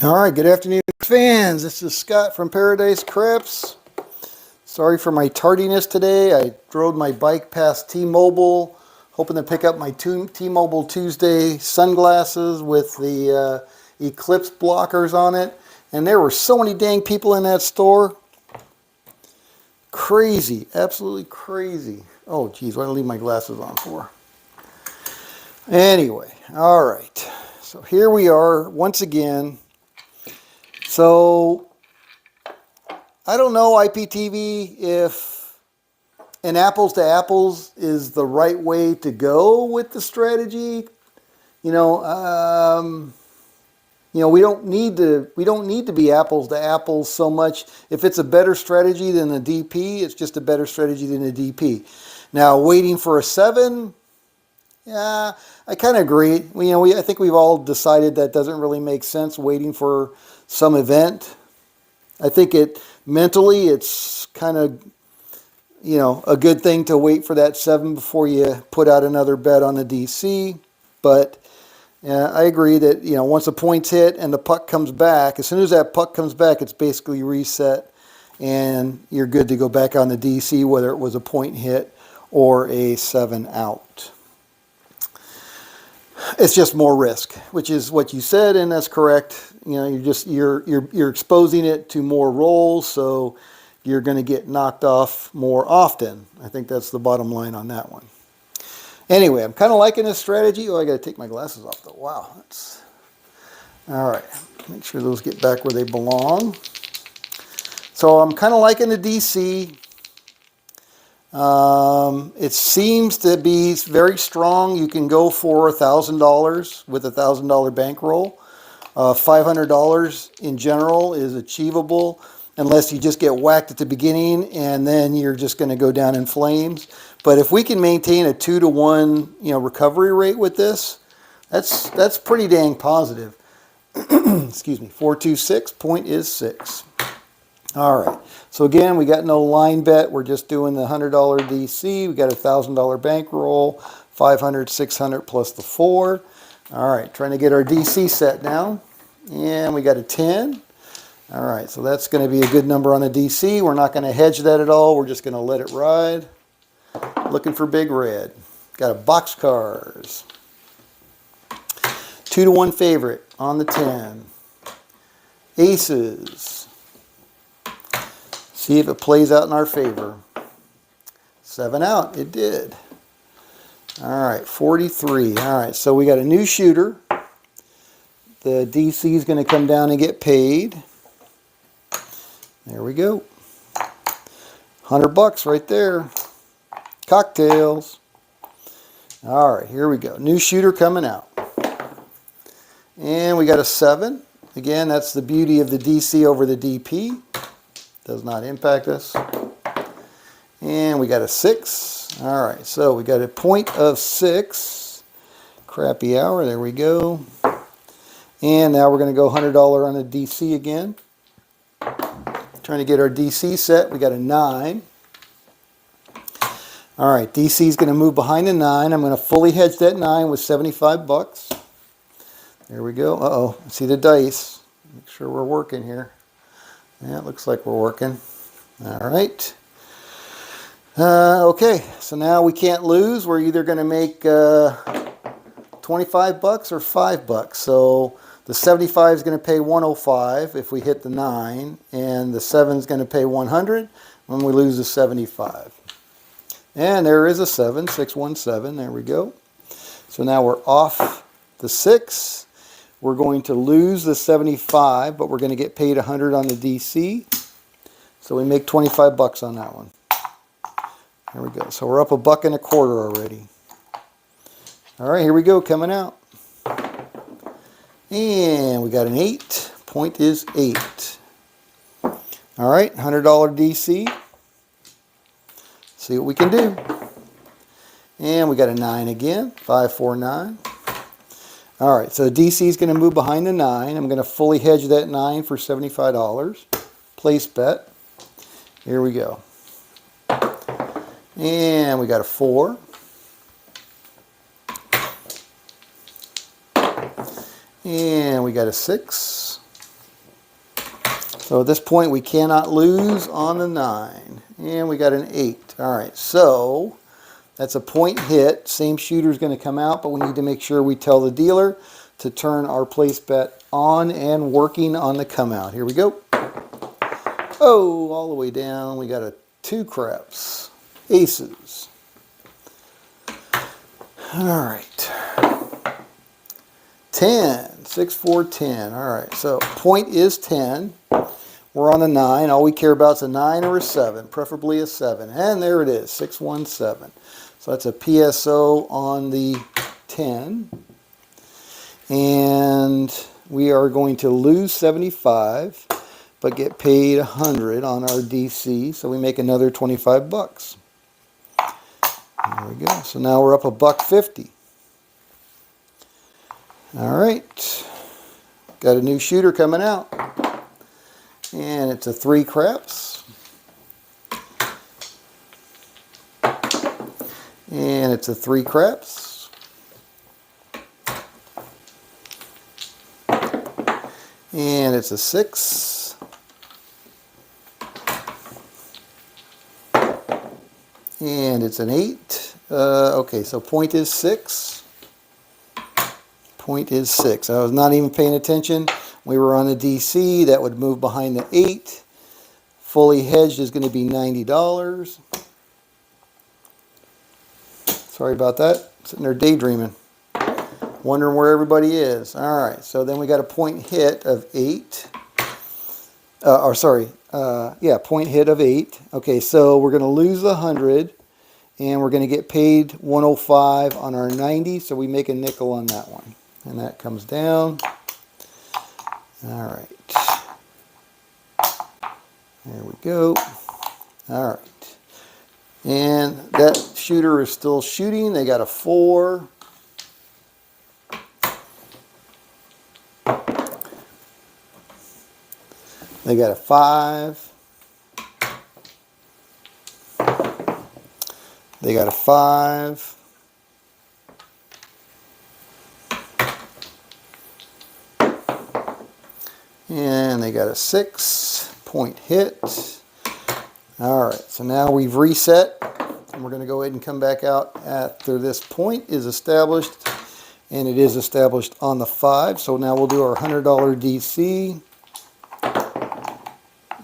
All right, good afternoon, fans. This is Scott from Paradise Craps. Sorry for my tardiness today. I rode my bike past T-Mobile, hoping to pick up my T-Mobile Tuesday sunglasses with the eclipse blockers on it. And there were so many dang people in that store. Crazy, absolutely crazy. Oh, geez, what did I leave my glasses on for? Anyway, all right. So here we are once again. So I don't know, IPTV, if an apples to apples is the right way to go with the strategy. You know, we don't need to be apples to apples so much. If it's a better strategy than a DP, it's just a better strategy than a DP. Now, waiting for a 7, yeah, I kind of agree. I think we've all decided that doesn't really make sense waiting for some event. I think mentally it's kind of, a good thing to wait for that 7 before you put out another bet on the DC. But I agree that, once the point's hit and the puck comes back, as soon as that puck comes back, it's basically reset and you're good to go back on the DC, whether it was a point hit or a 7 out. It's just more risk, which is what you said, and that's correct. You're exposing it to more rolls, so you're going to get knocked off more often. I think that's the bottom line on that one. Anyway, I'm kind of liking this strategy. Oh, I got to take my glasses off though. Wow, that's all right. Make sure those get back where they belong. So I'm kind of liking the DC. It seems to be very strong. You can go for $1,000 with a $1,000 bankroll. $500 in general is achievable unless you just get whacked at the beginning and then you're just going to go down in flames. But if we can maintain a 2-to-1, recovery rate with this, that's pretty dang positive. Excuse me. 426, point is 6. All right. So again, we got no line bet. We're just doing the $100 DC. We got a $1,000 bankroll, 500, 600 plus the 4. All right, trying to get our DC set now. And we got a 10. All right, so that's going to be a good number on the DC. We're not going to hedge that at all. We're just going to let it ride. Looking for big red. Got a boxcars. 2-to-1 favorite on the 10. Aces. See if it plays out in our favor. 7 out, it did. All right, 43. All right, so we got a new shooter. The DC is going to come down and get paid. There we go. $100 right there. Cocktails. All right, here we go. New shooter coming out. And we got a 7. Again, that's the beauty of the DC over the DP. Does not impact us. And we got a 6. All right, so we got a point of 6. Crappy hour, there we go. And now we're going to go $100 on the DC again. Trying to get our DC set. We got a 9. All right, DC is going to move behind the 9. I'm going to fully hedge that 9 with $75. There we go. Uh-oh, see the dice. Make sure we're working here. Yeah, it looks like we're working. All right. Okay, so now we can't lose. We're either going to make $25 or $5. So the 75 is going to pay 105 if we hit the 9, and the 7 is going to pay 100 when we lose the 75. And there is a 7, 617. There we go. So now we're off the 6. We're going to lose the 75, but we're going to get paid 100 on the DC. So we make $25 on that one. There we go. So we're up $1.25 already. All right, here we go, coming out. And we got an 8. Point is 8. All right, $100 DC. See what we can do. And we got a 9 again, 549. All right, so DC is going to move behind the 9. I'm going to fully hedge that 9 for $75. Place bet. Here we go. And we got a 4. And we got a 6. So at this point, we cannot lose on the 9. And we got an 8. All right, so that's a point hit. Same shooter's going to come out, but we need to make sure we tell the dealer to turn our place bet on and working on the come out. Here we go. Oh, all the way down. We got a 2 craps. Aces. All right. 10. 6, 4, 10. All right, so point is 10. We're on a 9. All we care about is a 9 or a 7, preferably a 7. And there it is, 617. So that's a PSO on the 10. And we are going to lose 75, but get paid 100 on our DC. So we make another 25 bucks. There we go. So now we're up $1.50. All right. Got a new shooter coming out. And it's a 3 craps. And it's a 3 craps. And it's a 6. And it's an 8. Okay, so point is 6. Point is 6. I was not even paying attention. We were on a DC. That would move behind the 8. Fully hedged is going to be $90. Sorry about that. Sitting there daydreaming. Wondering where everybody is. All right, so then we got a point hit of 8. Point hit of 8. Okay, so we're going to lose 100, and we're going to get paid 105 on our 90, so we make a nickel on that one. And that comes down. All right. There we go. All right. And that shooter is still shooting. They got a 4. They got a 5. They got a 5. And they got a 6. Point hit. All right, so now we've reset. And we're going to go ahead and come back out after this point is established. And it is established on the 5. So now we'll do our $100 DC.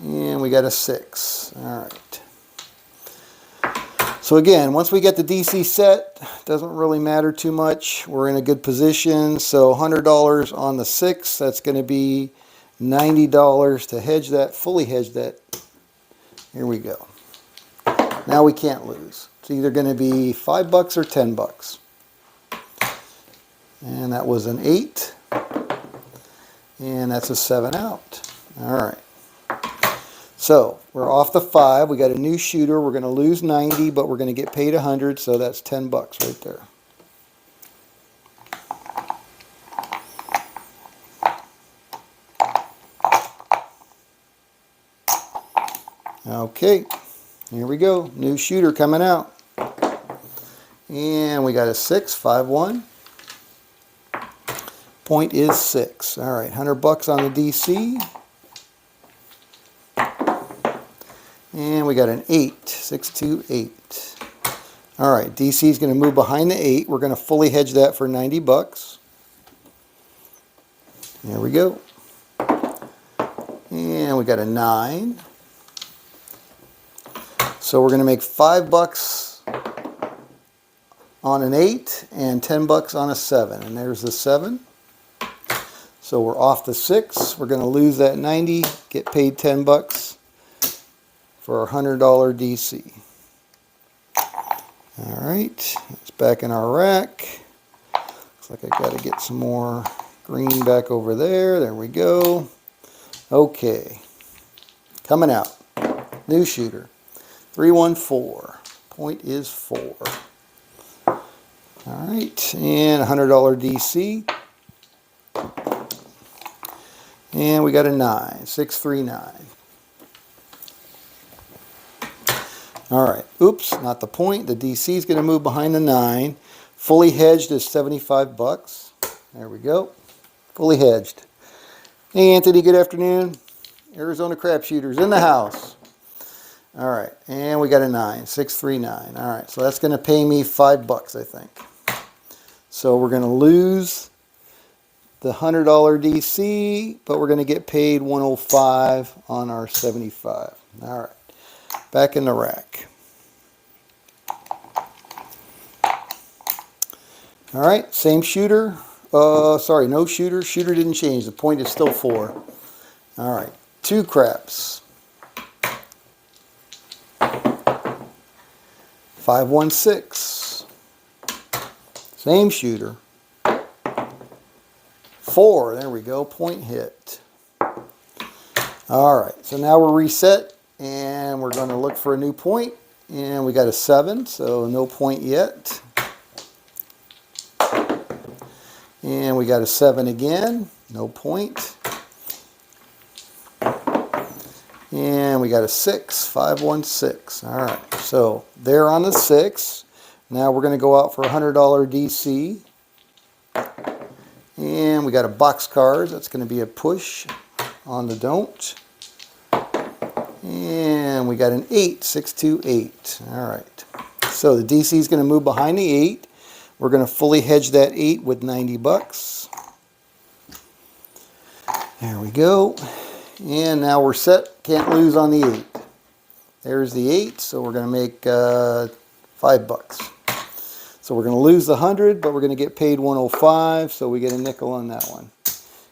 And we got a 6. All right. So again, once we get the DC set, doesn't really matter too much. We're in a good position. So $100 on the 6, that's going to be $90 to hedge that, fully hedge that. Here we go. Now we can't lose. It's either going to be $5 or $10. And that was an 8. And that's a 7 out. All right. So we're off the 5. We got a new shooter. We're going to lose 90, but we're going to get paid 100, so that's $10 right there. Okay, here we go. New shooter coming out. And we got a 6, 5, 1. Point is 6. All right, $100 on the DC. And we got an 8, 6, 2, 8. All right, DC is going to move behind the 8. We're going to fully hedge that for $90. There we go. And we got a 9. So we're going to make $5 on an 8 and $10 on a 7. And there's the 7. So we're off the 6. We're going to lose that 90, get paid $10 for our $100 DC. All right, it's back in our rack. Looks like I got to get some more green back over there. There we go. Okay, coming out. New shooter. 314. Point is 4. All right, and $100 DC. And we got a 9, 639. All right, oops, not the point. The DC is going to move behind the 9. Fully hedged is $75. There we go. Fully hedged. Hey, Anthony, good afternoon. Arizona Crapshooters in the house. All right, and we got a 9, 639. All right, so that's going to pay me $5, I think. So we're going to lose the $100 DC, but we're going to get paid 105 on our 75. All right, back in the rack. All right, same shooter. Sorry, no shooter. Shooter didn't change. The point is still 4. All right, 2 craps. 516. Same shooter. 4. There we go. Point hit. All right, so now we're reset, and we're going to look for a new point. And we got a 7, so no point yet. And we got a 7 again. No point. And we got a 6, 516. All right, so they're on the 6. Now we're going to go out for a $100 DC. And we got a box card. That's going to be a push on the don't. And we got an 8, 628. All right, so the DC is going to move behind the 8. We're going to fully hedge that 8 with $90. There we go. And now we're set. Can't lose on the 8. There's the 8, so we're going to make $5. So we're going to lose the 100, but we're going to get paid 105, so we get a nickel on that one.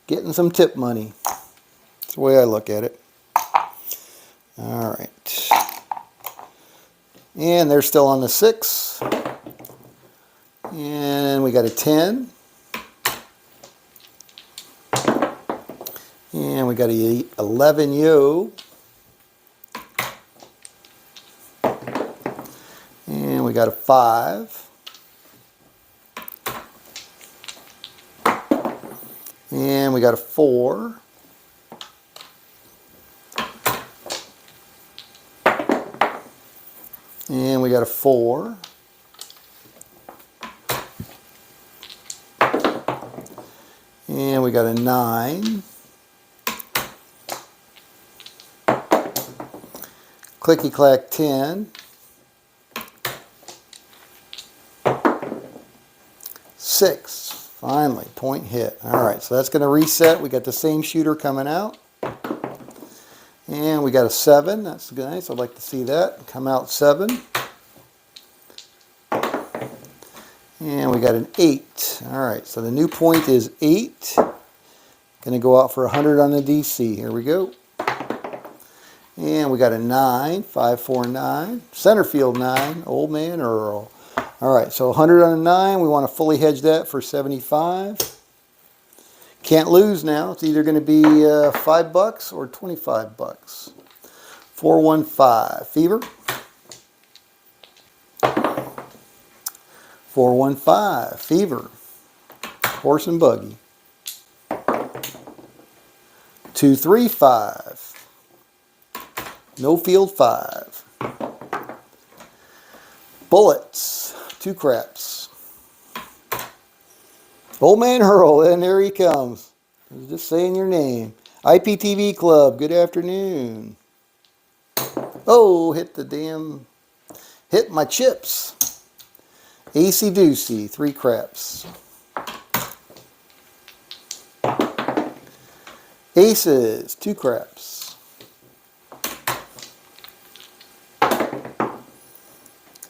Getting some tip money. That's the way I look at it. All right. And they're still on the 6. And we got a 10. And we got a 11 yo. And we got a 5. And we got a 4. And we got a 4. And we got a 9. Clicky clack 10. 6. Finally, point hit. All right, so that's going to reset. We got the same shooter coming out. And we got a 7. That's nice. I'd like to see that. Come out 7. And we got an 8. All right, so the new point is 8. Going to go out for 100 on the DC. Here we go. And we got a 9, 549. Center field 9, Old Man Earl. All right, so 100 on a 9. We want to fully hedge that for 75. Can't lose now. It's either going to be $5 or $25. 415. Fever. 415. Fever. Horse and buggy. 235. No field 5. Bullets. 2 craps. Old Man Earl, and there he comes. I was just saying your name. IPTV Club, good afternoon. Oh, hit my chips. AC Doocy, 3 craps. Aces, 2 craps.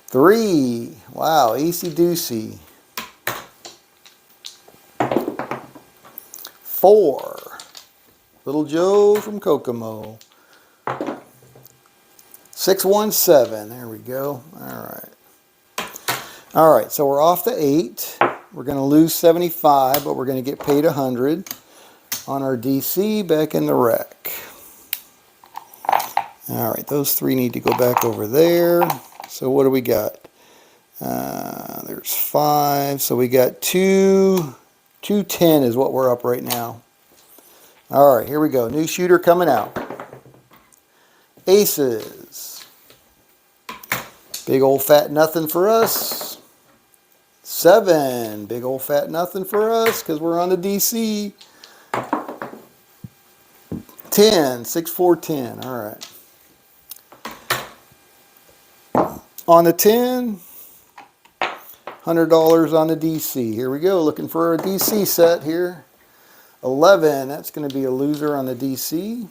3, wow, AC Doocy. 4, Little Joe from Kokomo. 617, there we go. All right, so we're off to 8. We're going to lose 75, but we're going to get paid 100 on our DC back in the rack. All right, those 3 need to go back over there. So what do we got? There's 5, so we got 210 is what we're up right now. All right, here we go. New shooter coming out. Aces. Big old fat nothing for us. 7. Big old fat nothing for us because we're on the DC. 10, 6, 4, 10. All right. On the 10, $100 on the DC. Here we go, looking for a DC set here. 11, that's going to be a loser on the DC.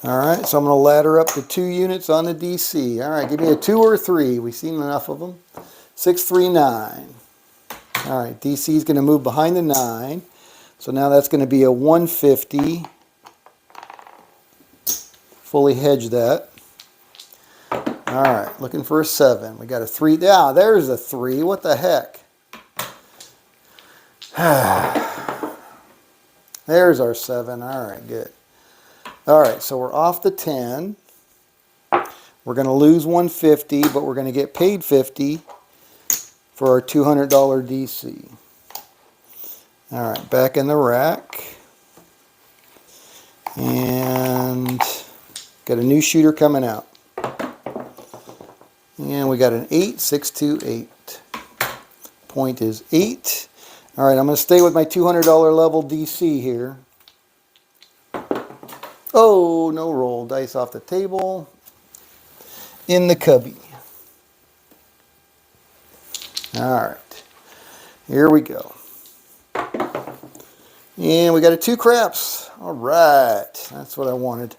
All right, so I'm going to ladder up to 2 units on the DC. All right, give me a 2 or a 3. We've seen enough of them. 6, 3, 9. All right, DC is going to move behind the 9. So now that's going to be a 150. Fully hedge that. All right, looking for a 7. We got a 3. Yeah, there's a 3. What the heck? There's our 7. All right, good. All right, so we're off the 10. We're going to lose 150, but we're going to get paid 50 for our $200 DC. All right, back in the rack. And got a new shooter coming out. And we got an 8, 6, 2, 8. Point is 8. All right, I'm going to stay with my $200 level DC here. Oh, no roll. Dice off the table. In the cubby. All right. Here we go. And we got a 2 craps. All right. That's what I wanted.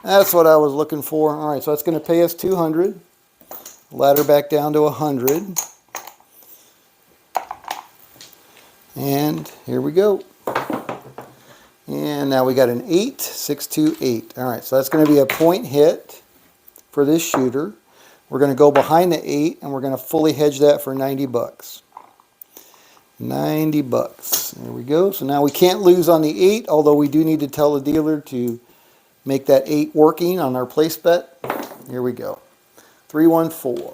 That's what I was looking for. All right, so that's going to pay us 200. Ladder back down to 100. And here we go. And now we got an 8, 6, 2, 8. All right, so that's going to be a point hit for this shooter. We're going to go behind the 8, and we're going to fully hedge that for 90 bucks. 90 bucks. There we go. So now we can't lose on the 8, although we do need to tell the dealer to make that 8 working on our place bet. Here we go. 314.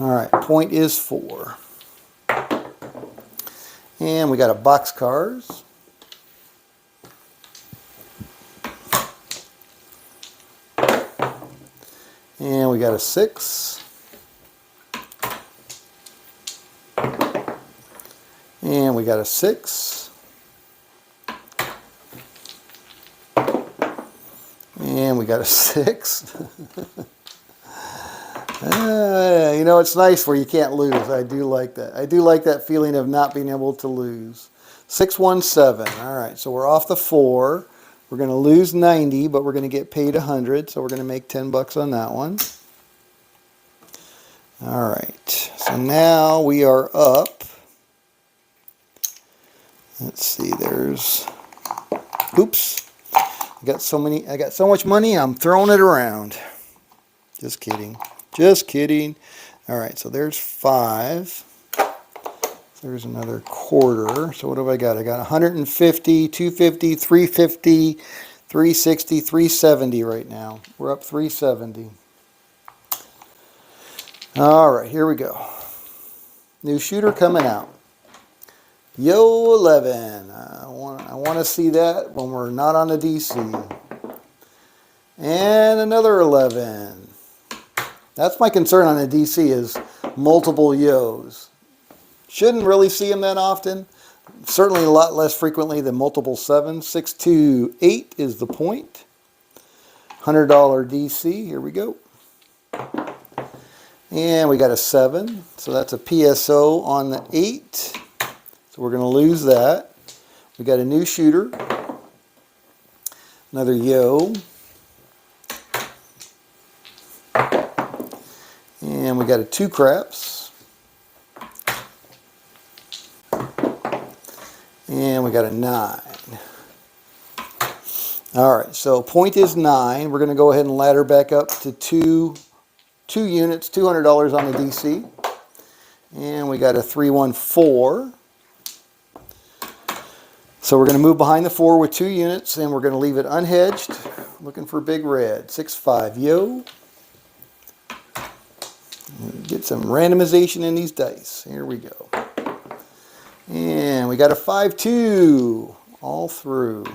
All right, point is 4. And we got a box cars. And we got a 6. And we got a 6. And we got a 6. You know, it's nice where you can't lose. I do like that. I do like that feeling of not being able to lose. 617. All right, so we're off the 4. We're going to lose 90, but we're going to get paid 100, so we're going to make 10 bucks on that one. All right, so now we are up. Let's see, there's, oops. I got so much money, I'm throwing it around. Just kidding. Just kidding. All right, so there's 5. There's another quarter. So what have I got? I got 150, 250, 350, 360, 370 right now. We're up 370. All right, here we go. New shooter coming out. Yo 11. I want to see that when we're not on the DC. And another 11. That's my concern on the DC is multiple yos. Shouldn't really see them that often. Certainly a lot less frequently than multiple 7s. 6, 2, 8 is the point. $100 DC. Here we go. And we got a 7. So that's a PSO on the 8. So we're going to lose that. We got a new shooter. Another yo. And we got a 2 craps. And we got a 9. All right, so point is 9. We're going to go ahead and ladder back up to two units, $200 on the DC. And we got a 314. So we're going to move behind the 4 with 2 units, and we're going to leave it unhedged. Looking for big red. 6-5 yo. Get some randomization in these dice. Here we go. And we got a 5-2 all through.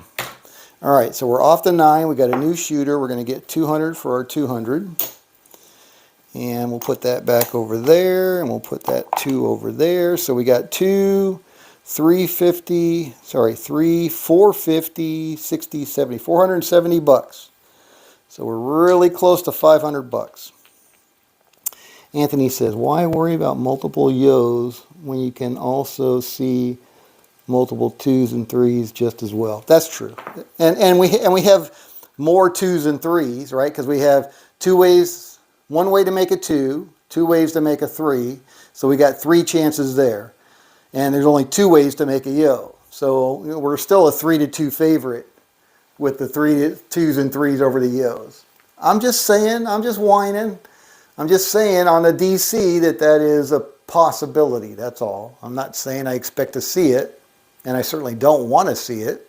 All right, so we're off the 9. We got a new shooter. We're going to get 200 for our 200. And we'll put that back over there, and we'll put that 2 over there. So we got 2, 350, sorry, 450, 60, 70, 470 bucks. So we're really close to 500 bucks. Anthony says, why worry about multiple yos when you can also see multiple 2s and 3s just as well? That's true. And we have more 2s and 3s, right? Because we have two ways, one way to make a 2, two ways to make a 3. So we got 3 chances there. And there's only 2 ways to make a yo. So we're still a 3-2 favorite with the 2s and 3s over the yos. I'm just saying, I'm just whining. I'm just saying on the DC that is a possibility, that's all. I'm not saying I expect to see it, and I certainly don't want to see it.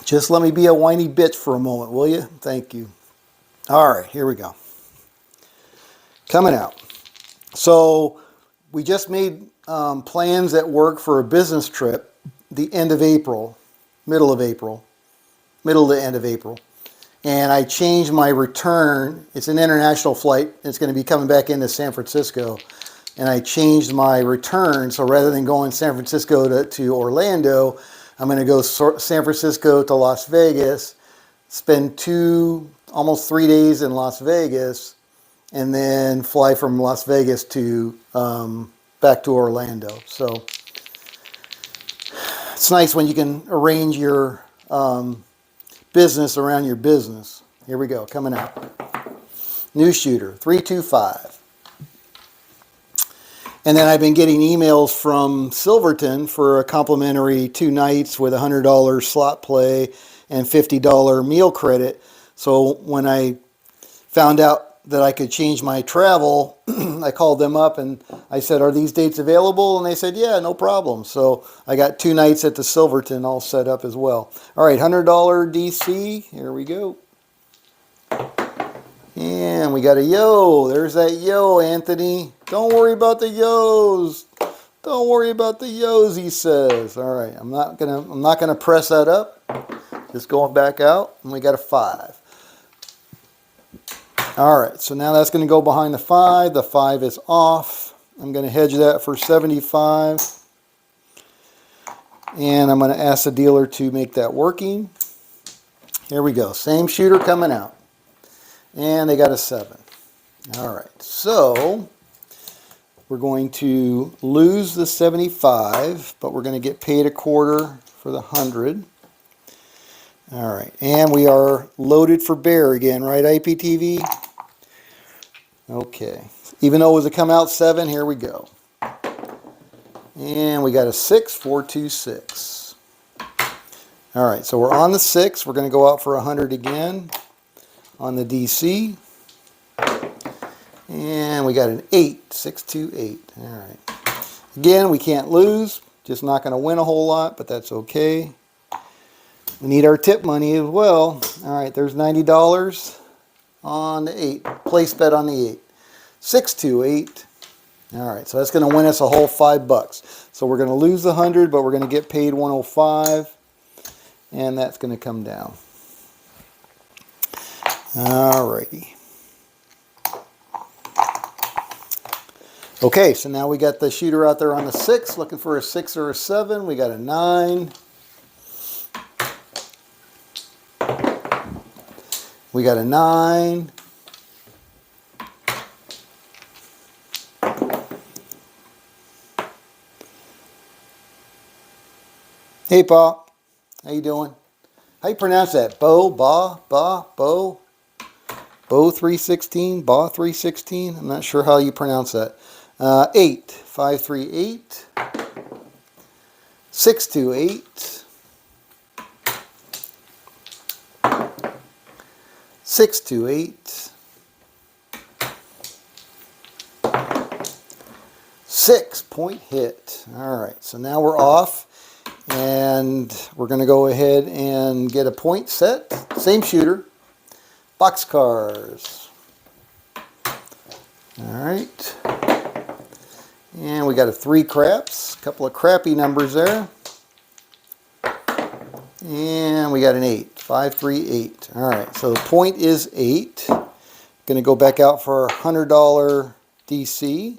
Just let me be a whiny bitch for a moment, will you? Thank you. All right, here we go. Coming out. So we just made plans at work for a business trip the end of April, middle to end of April. And I changed my return. It's an international flight. It's going to be coming back into San Francisco. And I changed my return. So rather than going San Francisco to Orlando, I'm going to go San Francisco to Las Vegas, spend almost 3 days in Las Vegas, and then fly from Las Vegas to back to Orlando. So it's nice when you can arrange your business around your business. Here we go, coming out. New shooter, 325. And then I've been getting emails from Silverton for a complimentary 2 nights with $100 slot play and $50 meal credit. So when I found out that I could change my travel, I called them up and I said, are these dates available? And they said, yeah, no problem. So I got 2 nights at the Silverton all set up as well. All right, $100 DC, here we go. And we got a yo. There's that yo, Anthony. Don't worry about the yos. Don't worry about the yos, he says. All right, I'm not gonna press that up. Just going back out, and we got a 5. All right, so now that's going to go behind the 5. The 5 is off. I'm going to hedge that for 75. And I'm going to ask the dealer to make that working. Here we go. Same shooter coming out. And they got a 7. All right, so we're going to lose the 75, but we're going to get paid a quarter for the 100. All right, and we are loaded for bear again, right, IPTV? Okay, even though it was a come out 7, here we go. And we got a 6, 426. All right, so we're on the 6. We're going to go out for 100 again on the DC. And we got an 8, 628. All right. Again, we can't lose. Just not going to win a whole lot, but that's okay. We need our tip money as well. All right, there's $90 on the 8. Place bet on the 8. 628. All right, so that's going to win us a whole $5. So we're going to lose the 100, but we're going to get paid 105, and that's going to come down. All righty. Okay, so now we got the shooter out there on the 6, looking for a 6 or a 7. We got a 9. We got a 9. Hey, Pa. How you doing? How you pronounce that? Bo, Ba, Bo? Bo 316, Ba 316? I'm not sure how you pronounce that. 8, 538, 628, 628, 6-point hit. All right, so now we're off, and we're going to go ahead and get a point set. Same shooter. Boxcars. All right. And we got a 3 craps. A couple of crappy numbers there. And we got an 8. 538. All right, so the point is 8. Going to go back out for a $100 DC.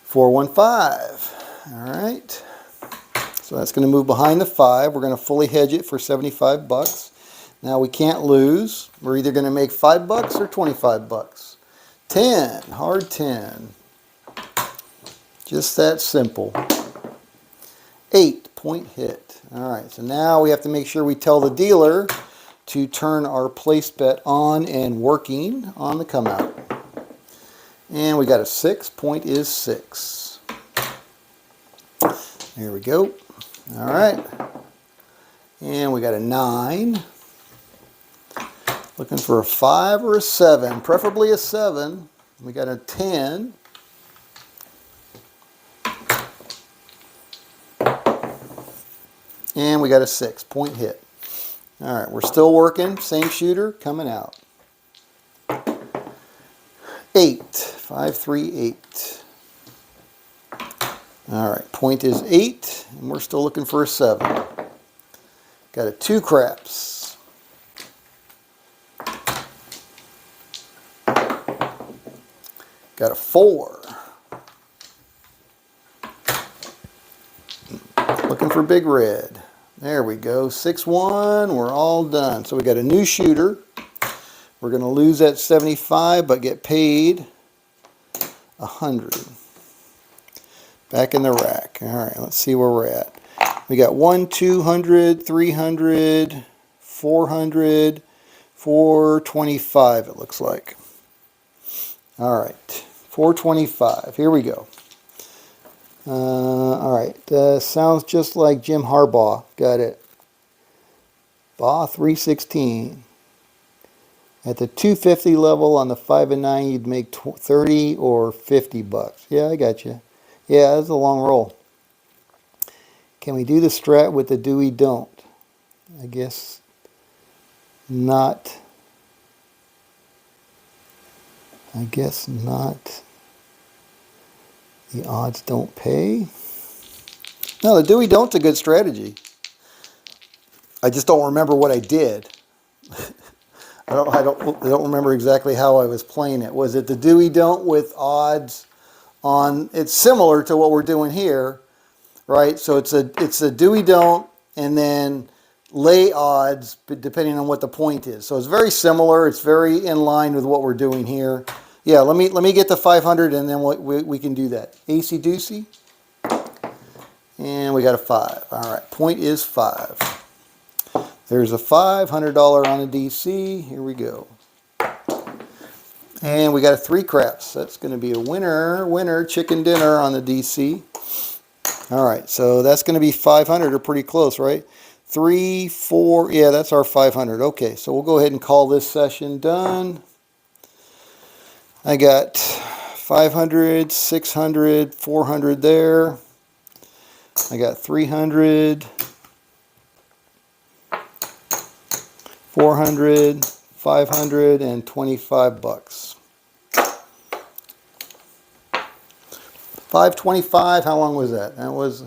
415. All right. So that's going to move behind the 5. We're going to fully hedge it for 75 bucks. Now we can't lose. We're either going to make 5 bucks or 25 bucks. 10, hard 10. Just that simple. 8, point hit. All right, so now we have to make sure we tell the dealer to turn our place bet on and working on the come out. And we got a 6, point is 6. There we go. All right. And we got a 9. Looking for a 5 or a 7, preferably a 7. We got a 10. And we got a 6, point hit. All right, we're still working. Same shooter coming out. 8, 5, 3, 8. All right, point is 8, and we're still looking for a 7. Got a 2 craps. Got a 4. Looking for big red. There we go, 6-1, we're all done. So we got a new shooter. We're going to lose at 75, but get paid 100. Back in the rack. All right, let's see where we're at. We got 1, 200, 300, 400, 425, it looks like. All right, 425. Here we go. All right, sounds just like Jim Harbaugh. Got it. Baugh 316. At the 250 level on the 5 and 9, you'd make 30 or 50 bucks. Yeah, I got you. Yeah, that's a long roll. Can we do the strat with the do we don't? I guess not. I guess not. The odds don't pay. No, the do we don't's a good strategy. I just don't remember what I did. I don't remember exactly how I was playing it. Was it the do we don't with odds on? It's similar to what we're doing here, right? So it's a do we don't and then lay odds, but depending on what the point is. So it's very similar. It's very in line with what we're doing here. Yeah, let me get to 500 and then we can do that. AC doocy. And we got a 5. All right, point is 5. There's a $500 on a DC. Here we go. And we got a 3 craps. That's going to be a winner, chicken dinner on the DC. All right, so that's going to be 500 or pretty close, right? 3, 4, yeah, that's our 500. Okay, so we'll go ahead and call this session done. I got 500, 600, 400 there. I got 300, 400, 500, and 25 bucks. 525, how long was that? That was,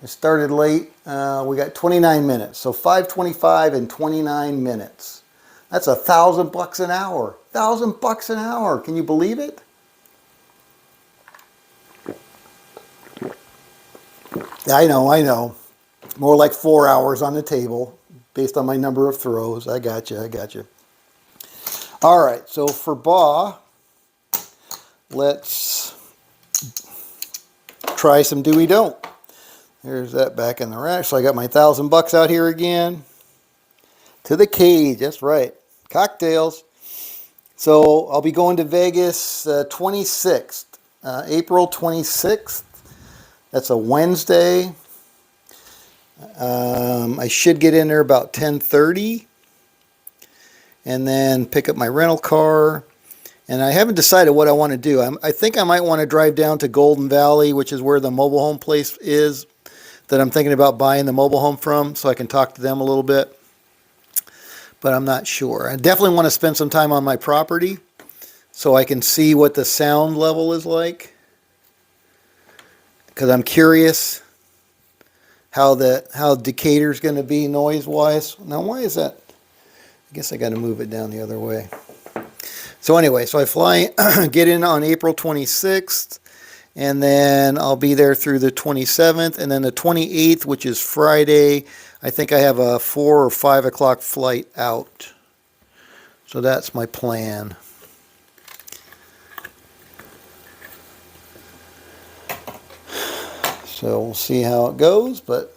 I started late. We got 29 minutes. So 525 and 29 minutes. That's $1,000 an hour. $1,000 an hour. Can you believe it? I know. More like 4 hours on the table based on my number of throws. I got you. All right, so for Baugh, let's try some do we don't. There's that back in the rack. So I got my $1,000 out here again. To the cage, that's right. Cocktails. So I'll be going to Vegas 26th, April 26th. That's a Wednesday. I should get in there about 10:30 and then pick up my rental car. And I haven't decided what I want to do. I think I might want to drive down to Golden Valley, which is where the mobile home place is that I'm thinking about buying the mobile home from, so I can talk to them a little bit. But I'm not sure. I definitely want to spend some time on my property so I can see what the sound level is like, because I'm curious how Decatur's going to be noise-wise. Now, why is that? I guess I got to move it down the other way. So anyway, so I fly, get in on April 26th, and then I'll be there through the 27th, and then the 28th, which is Friday, I think I have a 4 or 5 o'clock flight out. So that's my plan. So we'll see how it goes, but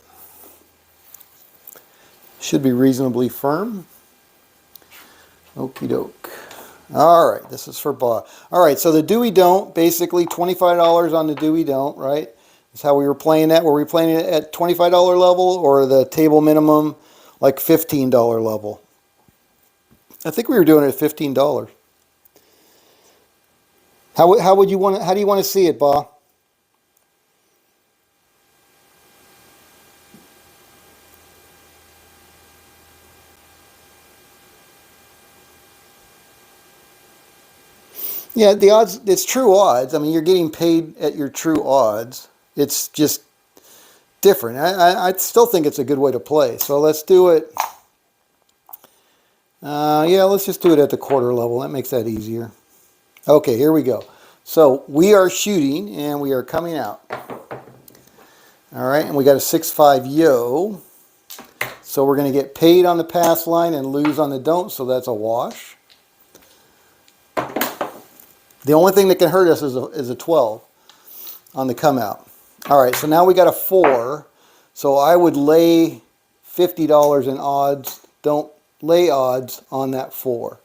should be reasonably firm. Okie doke. All right, this is for Bob. All right, so the do we don't, basically $25 on the do we don't, right? That's how we were playing that. Were we playing it at $25 level or the table minimum, like $15 level? I think we were doing it at $15. How would you want to, how do you want to see it, Bob? Yeah, the odds, it's true odds. I mean, you're getting paid at your true odds. It's just different. I still think it's a good way to play. So let's do it. Yeah, let's just do it at the quarter level. That makes that easier. Okay, here we go. So we are shooting and we are coming out. All right, and we got a 6-5 yo. So we're going to get paid on the pass line and lose on the don't, so that's a wash. The only thing that can hurt us is a 12 on the come out. All right, so now we got a 4. So I would lay $50 in odds. Don't lay odds on that 4.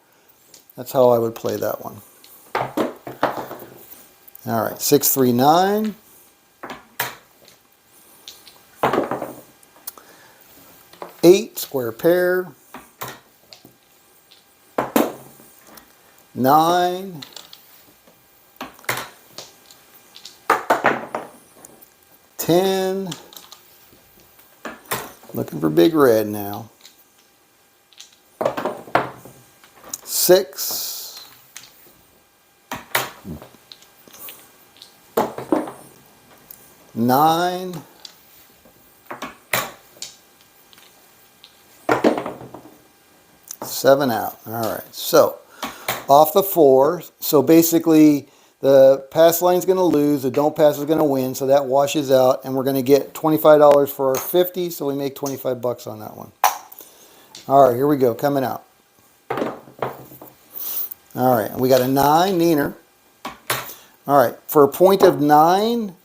That's how I would play that one. All right, 6, 3, 9. 8, square pair. 9. 10. Looking for big red now. 6. 9. 7 out. All right, so off the 4. So basically the pass line is going to lose, the don't pass is going to win, so that washes out, and we're going to get $25 for our 50, so we make 25 bucks on that one. All right, here we go, coming out. All right, we got a 9, neener. All right, for a point of 9,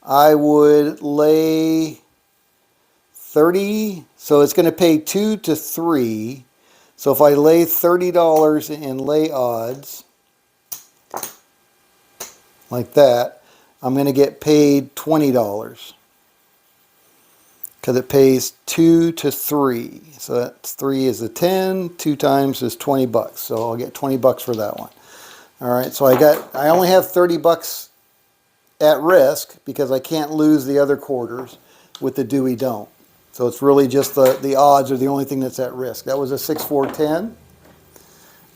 I would lay 30, so it's going to pay 2 to 3. So if I lay $30 in lay odds, like that, I'm going to get paid $20 because it pays 2 to 3. So that's 3 is a 10, 2 times is 20 bucks. So I'll get 20 bucks for that one. All right, so I only have 30 bucks at risk because I can't lose the other quarters with the do we don't. So it's really just the odds are the only thing that's at risk. That was a 6, 4, 10.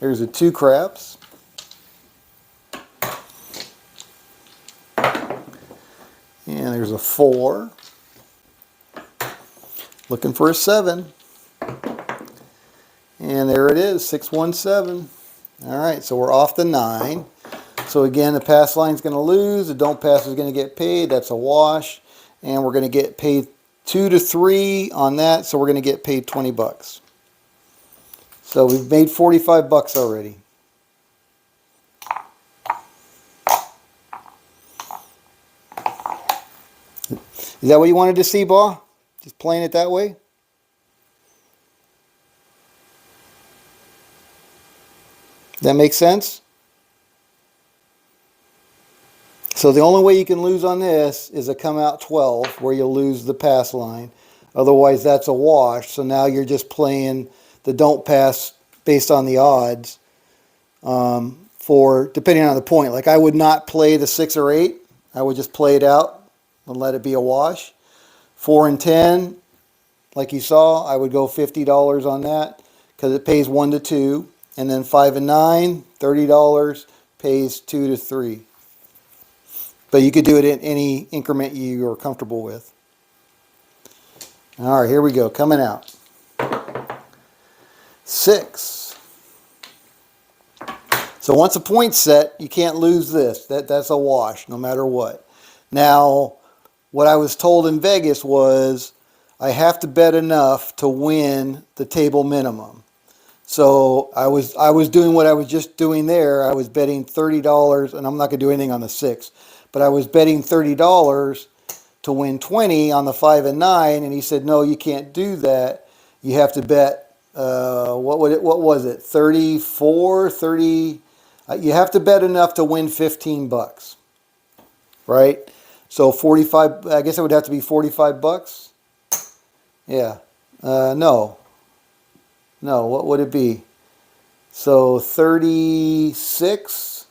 There's a 2 craps. And there's a 4. Looking for a 7. And there it is, 617. All right, so we're off the 9. So again, the pass line's going to lose. The don't pass is going to get paid. That's a wash. And we're going to get paid 2 to 3 on that. So we're going to get paid 20 bucks. So we've made 45 bucks already. Is that what you wanted to see, Ba? Just playing it that way? That makes sense? So the only way you can lose on this is a come out 12 where you'll lose the pass line. Otherwise that's a wash. So now you're just playing the don't pass based on the odds for depending on the point. Like I would not play the 6 or 8. I would just play it out and let it be a wash. 4 and 10, like you saw, I would go $50 on that because it pays 1 to 2. And then 5 and 9, $30, pays 2 to 3. But you could do it in any increment you are comfortable with. All right, here we go, coming out. 6, So once a point's set, you can't lose this. That's a wash, no matter what. Now, what I was told in Vegas was I have to bet enough to win the table minimum. So I was doing what I was just doing there. I was betting $30, and I'm not going to do anything on the 6, but I was betting $30 to win 20 on the 5 and 9, and he said, no, you can't do that. You have to bet, what was it, 34, 30, you have to bet enough to win 15 bucks, right? So 45, I guess it would have to be 45 bucks. Yeah. No, what would it be? So 36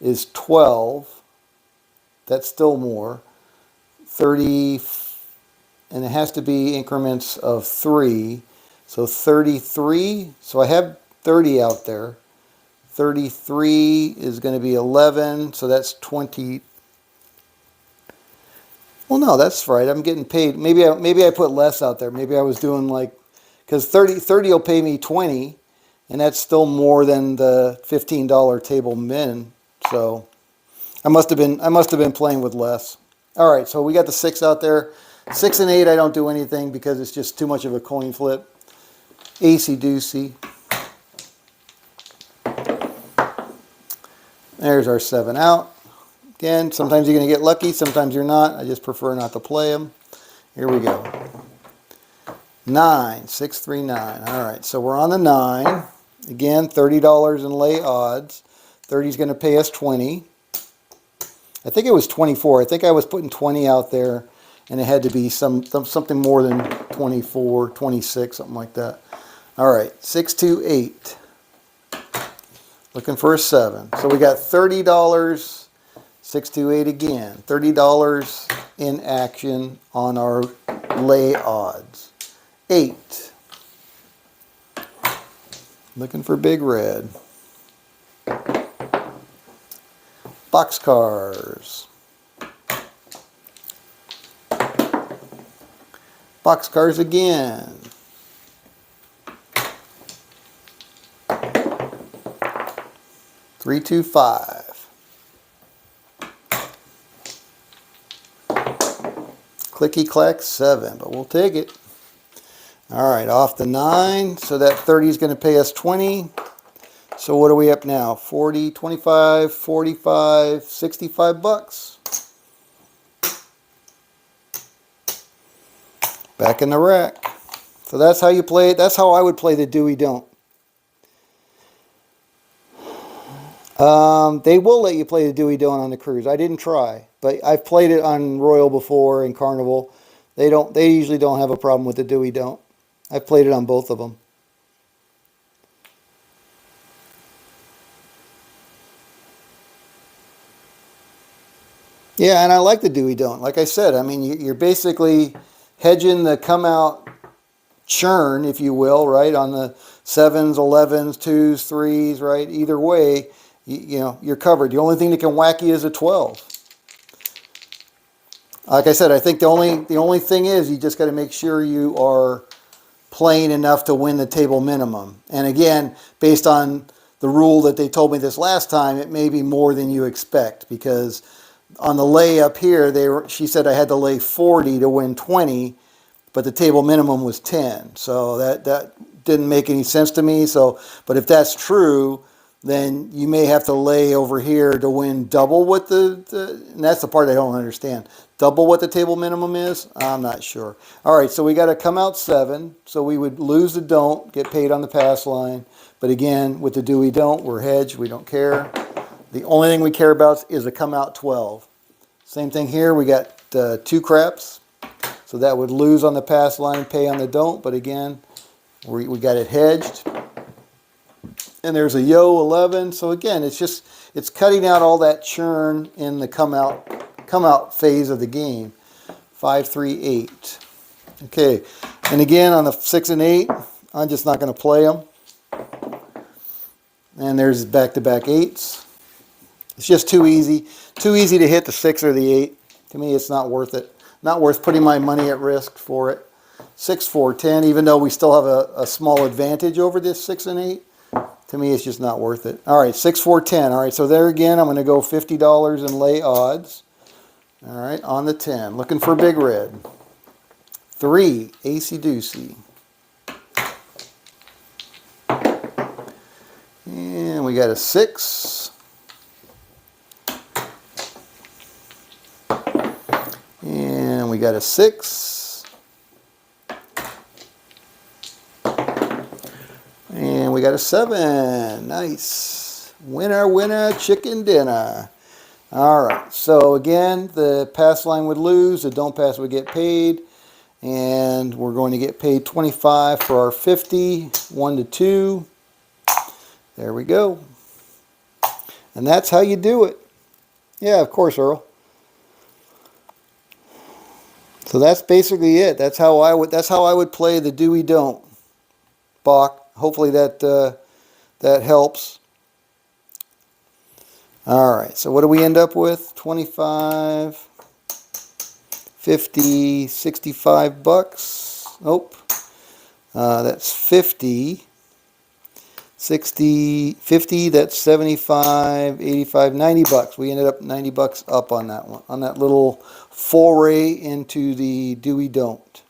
is 12. That's still more. 30, and it has to be increments of 3. So 33. So I have 30 out there. 33 is going to be 11. So that's 20. Well, no, that's right. I'm getting paid. Maybe I put less out there. Maybe I was doing like, because 30 will pay me 20, and that's still more than the $15 table min. So I must have been playing with less. All right, so we got the 6 out there. 6 and 8, I don't do anything because it's just too much of a coin flip. Acey deucey. There's our 7 out. Again, sometimes you're going to get lucky, sometimes you're not. I just prefer not to play them. Here we go. 9, 6, 3, 9. All right, so we're on the 9. Again, $30 in lay odds. 30 is going to pay us 20. I think it was 24. I think I was putting 20 out there, and it had to be something more than 24, 26, something like that. All right, 6, 2, 8. Looking for a 7. So we got $30. 6, 2, 8 again. $30 in action on our lay odds. 8. Looking for big red. Boxcars. Boxcars again. 3, 2, 5. Clicky clack 7, but we'll take it. All right, off the 9, so that 30 is going to pay us 20. So what are we up now? 40, 25, 45, 65 bucks. Back in the rack. So that's how you play it. That's how I would play the Dewey Don't. They will let you play the Dewey Don't on the cruise. I didn't try, but I've played it on Royal before and Carnival. They usually don't have a problem with the Dewey Don't. I've played it on both of them. Yeah, and I like the Dewey Don't. Like I said, I mean, you're basically hedging the come out churn, if you will, right, on the 7s, 11s, 2s, 3s, right? Either way, you know, you're covered. The only thing that can whack you is a 12. Like I said, I think the only thing is you just got to make sure you are playing enough to win the table minimum. And again, based on the rule that they told me this last time, it may be more than you expect, because on the lay up here, she said I had to lay 40 to win 20, but the table minimum was 10. So that didn't make any sense to me. So, but if that's true, then you may have to lay over here to win double what and that's the part I don't understand. Double what the table minimum is? I'm not sure. All right, so we got to come out 7. So we would lose the don't, get paid on the pass line. But again, with the Dewey Don't, we're hedged. We don't care. The only thing we care about is a come out 12. Same thing here. We got 2 craps. So that would lose on the pass line, pay on the don't. But again, we got it hedged. And there's a yo 11. So again, it's cutting out all that churn in the come out phase of the game. 5, 3, 8. Okay, and again on the 6 and 8, I'm just not going to play them. And there's back-to-back 8s. It's just too easy to hit the 6 or the 8. To me, it's not worth it. Not worth putting my money at risk for it. 6, 4, 10. Even though we still have a small advantage over this 6 and 8. To To me, it's just not worth it. All right, 6, 4, 10. All right, so there again, I'm going to go $50 and lay odds. All right, on the 10. Looking for big red. 3, Acey Deucey. And we got a 6. And we got a 6. And we got a 7. Nice. Winner, winner, chicken dinner. All right. So again, the pass line would lose. The don't pass would get paid. And we're going to get paid 25 for our 50. 1 to 2. There we go. And that's how you do it. Yeah, of course, Earl. So that's basically it. That's how I would play the do we don't. Bach. Hopefully that that helps. All right. So what do we end up with? 25, 50, 65 bucks. Oh, that's 50. 60, 50, that's 75, 85, 90 bucks. We ended up 90 bucks up on that one, on that little foray into the do we don't.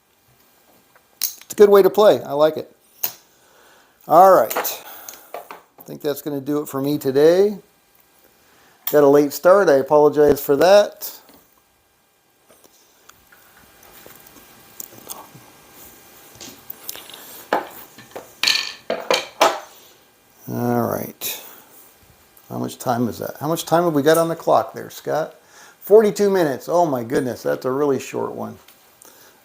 It's a good way to play. I like it. All right. I think that's going to do it for me today. Got a late start. I apologize for that. All right. How much time is that? How much time have we got on the clock there, Scott? 42 minutes. Oh my goodness, that's a really short one.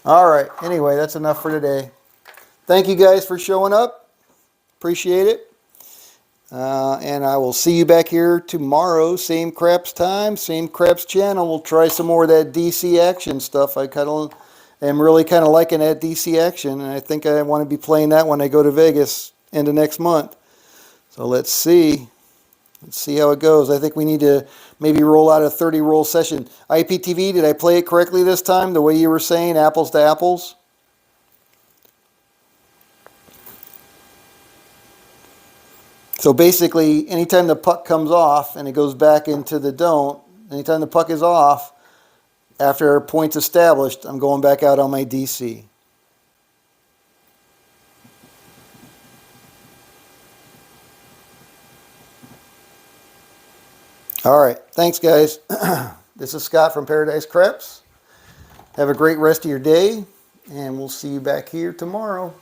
All right. Anyway, that's enough for today. Thank you guys for showing up. Appreciate it. And I will see you back here tomorrow. Same craps time, same craps channel. We'll try some more of that DC action stuff. I am really kind of liking that DC action, and I think I want to be playing that when I go to Vegas end of next month. So let's see. Let's see how it goes. I think we need to maybe roll out a 30 roll session. IPTV, did I play it correctly this time? The way you were saying, apples to apples? So basically, anytime the puck comes off and it goes back into the don't, anytime the puck is off, after a point's established, I'm going back out on my DC. All right. Thanks, guys. This is Scott from Paradise Craps. Have a great rest of your day, and we'll see you back here tomorrow.